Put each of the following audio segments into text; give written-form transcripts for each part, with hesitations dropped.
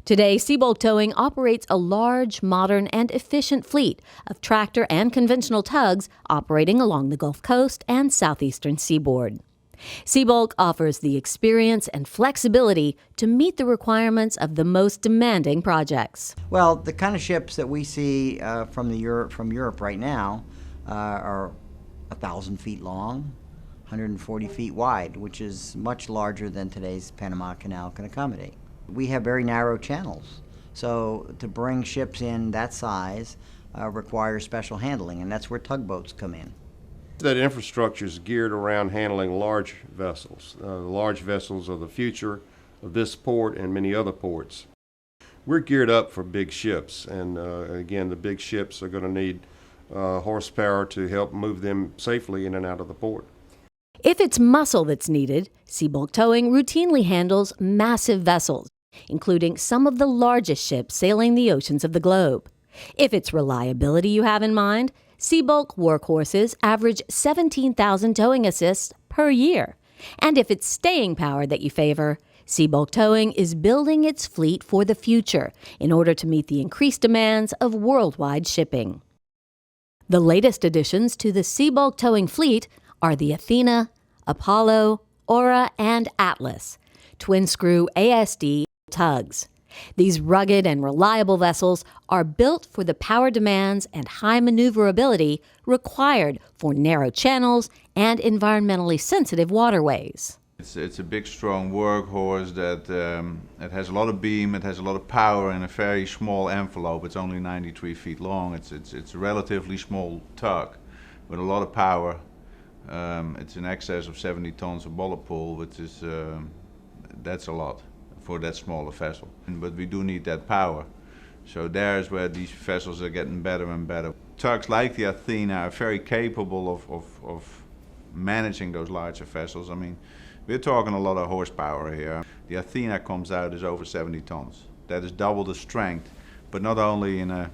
Today, Seabulk Towing operates a large, modern, and efficient fleet of tractor and conventional tugs operating along the Gulf Coast and southeastern seaboard. Seabulk offers the experience and flexibility to meet the requirements of the most demanding projects. Well, the kind of ships that we see from Europe right now are 1,000 feet long, 140 feet wide, which is much larger than today's Panama Canal can accommodate. We have very narrow channels, so to bring ships in that size requires special handling, and that's where tugboats come in. That infrastructure is geared around handling large vessels. Large vessels are the future of this port and many other ports. We're geared up for big ships, and again, the big ships are going to need horsepower to help move them safely in and out of the port. If it's muscle that's needed, Seabulk Towing routinely handles massive vessels, including some of the largest ships sailing the oceans of the globe. If it's reliability you have in mind, Seabulk workhorses average 17,000 towing assists per year. And if it's staying power that you favor, Seabulk Towing is building its fleet for the future in order to meet the increased demands of worldwide shipping. The latest additions to the Seabulk Towing fleet are the Athena, Apollo, Aura, and Atlas, twin-screw ASD tugs. These rugged and reliable vessels are built for the power demands and high maneuverability required for narrow channels and environmentally sensitive waterways. It's a big, strong workhorse that it has a lot of beam, it has a lot of power in a very small envelope. It's only 93 feet long. It's a relatively small tug with a lot of power. It's in excess of 70 tons of bullet pull, which is that's a lot for that smaller vessel. But we do need that power. So there's where these vessels are getting better and better. Tugs like the Athena are very capable of managing those larger vessels. I mean, we're talking a lot of horsepower here. The Athena comes out as over 70 tons. That is double the strength, but not only in a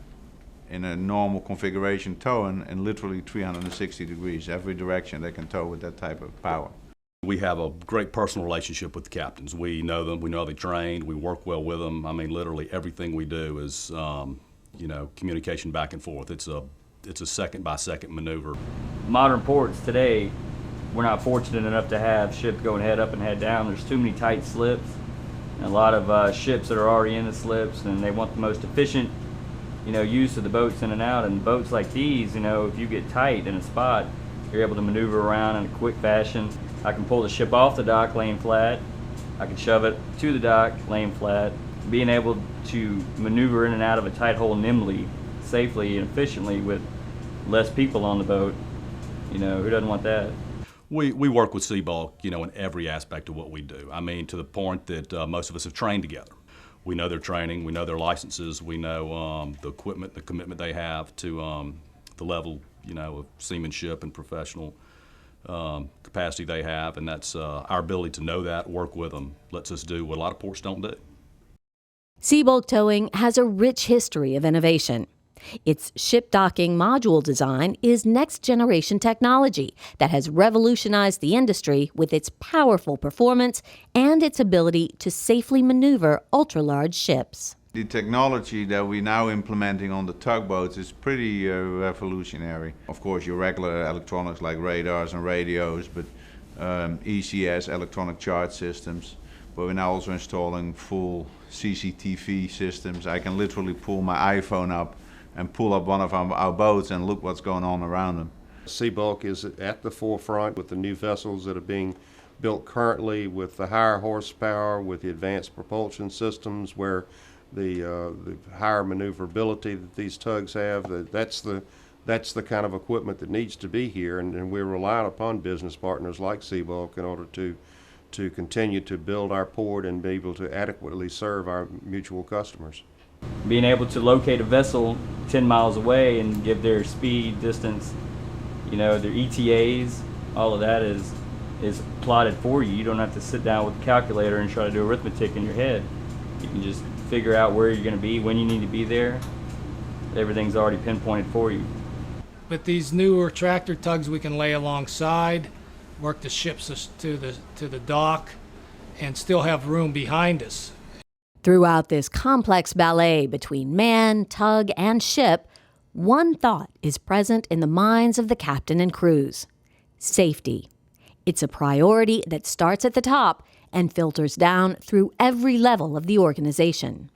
normal configuration towing in literally 360 degrees. Every direction they can tow with that type of power. We have a great personal relationship with the captains. We know them, we know how they trained, we work well with them. I mean, literally everything we do is, communication back and forth. It's a second-by-second maneuver. Modern ports today, we're not fortunate enough to have ships going head up and head down. There's too many tight slips, and a lot of ships that are already in the slips, and they want the most efficient use of the boats in and out. And boats like these, if you get tight in a spot, you're able to maneuver around in a quick fashion. I can pull the ship off the dock laying flat. I can shove it to the dock laying flat. Being able to maneuver in and out of a tight hole nimbly, safely, and efficiently with less people on the boat, who doesn't want that? We work with Seabulk, in every aspect of what we do. I mean, to the point that most of us have trained together. We know their training, we know their licenses, we know the equipment, the commitment they have to the level, of seamanship and professional capacity they have, and that's our ability to know that, work with them, lets us do what a lot of ports don't do. Seabulk Towing has a rich history of innovation. Its ship docking module design is next-generation technology that has revolutionized the industry with its powerful performance and its ability to safely maneuver ultra-large ships. The technology that we're now implementing on the tugboats is pretty revolutionary. Of course, your regular electronics like radars and radios, but ECS, electronic charge systems. But we're now also installing full CCTV systems. I can literally pull my iPhone up and pull up one of our boats and look what's going on around them. Seabulk is at the forefront with the new vessels that are being built currently, with the higher horsepower, with the advanced propulsion systems, where the higher maneuverability that these tugs have. That's the kind of equipment that needs to be here, and we're relying upon business partners like Seabulk in order to continue to build our port and be able to adequately serve our mutual customers. Being able to locate a vessel 10 miles away and give their speed, distance, their ETAs, all of that is plotted for you. You don't have to sit down with a calculator and try to do arithmetic in your head. You can just figure out where you're going to be, when you need to be there. Everything's already pinpointed for you. With these newer tractor tugs, we can lay alongside, work the ships to the dock, and still have room behind us. Throughout this complex ballet between man, tug, and ship, one thought is present in the minds of the captain and crews: safety. It's a priority that starts at the top and filters down through every level of the organization.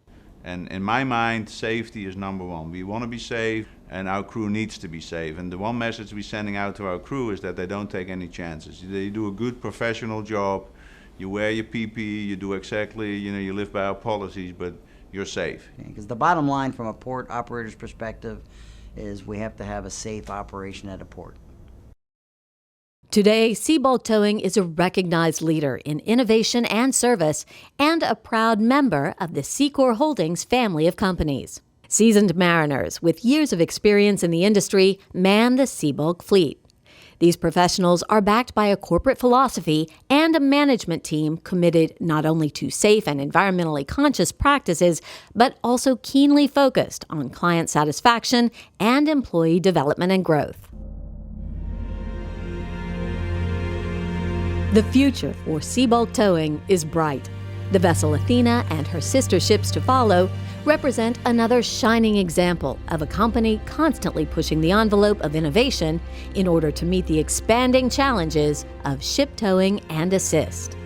And in my mind, safety is number one. We want to be safe, and our crew needs to be safe. And the one message we're sending out to our crew is that they don't take any chances. They do a good professional job. You wear your PPE, you do exactly, you live by our policies, but you're safe. Because the bottom line from a port operator's perspective is we have to have a safe operation at a port. Today, Seabulk Towing is a recognized leader in innovation and service and a proud member of the Secor Holdings family of companies. Seasoned mariners with years of experience in the industry man the Seabulk fleet. These professionals are backed by a corporate philosophy and a management team committed not only to safe and environmentally conscious practices, but also keenly focused on client satisfaction and employee development and growth. The future for Seabulk Towing is bright. The vessel Athena and her sister ships to follow represent another shining example of a company constantly pushing the envelope of innovation in order to meet the expanding challenges of ship towing and assist.